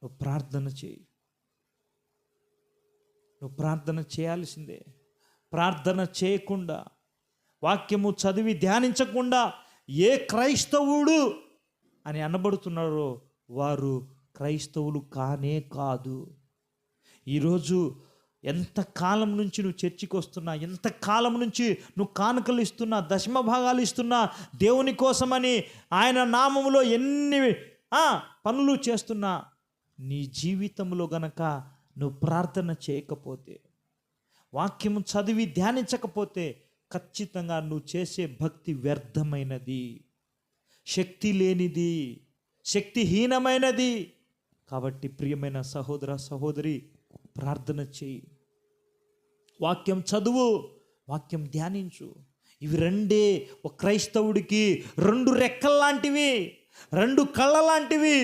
నువ్వు ప్రార్థన చేయి. నువ్వు ప్రార్థన చేయాల్సిందే. ప్రార్థన చేయకుండా, వాక్యము చదివి ధ్యానించకుండా ఏ క్రైస్తవుడు అని అనబడుతున్నారో వారు క్రైస్తవులు కానే కాదు. ఈరోజు ఎంతకాలం నుంచి నువ్వు చర్చికి వస్తున్నా, ఎంతకాలం నుంచి నువ్వు కానుకలు ఇస్తున్నా, దశమ భాగాలు ఇస్తున్నా, దేవుని కోసమని ఆయన నామములో ఎన్ని పనులు చేస్తున్నా, నీ జీవితంలో గనక నువ్వు ప్రార్థన చేయకపోతే, వాక్యము చదివి ధ్యానించకపోతే ఖచ్చితంగా నువ్వు చేసే భక్తి వ్యర్థమైనది, శక్తి లేనిది, శక్తిహీనమైనది. కాబట్టి ప్రియమైన సహోదర సహోదరి, ప్రార్థన చేయి, వాక్యం చదువు, వాక్యం ధ్యానించు. ఇవి రెండే ఒక క్రైస్తవుడికి రెండు రెక్కల్లాంటివి, రెండు కళ్ళ లాంటివి.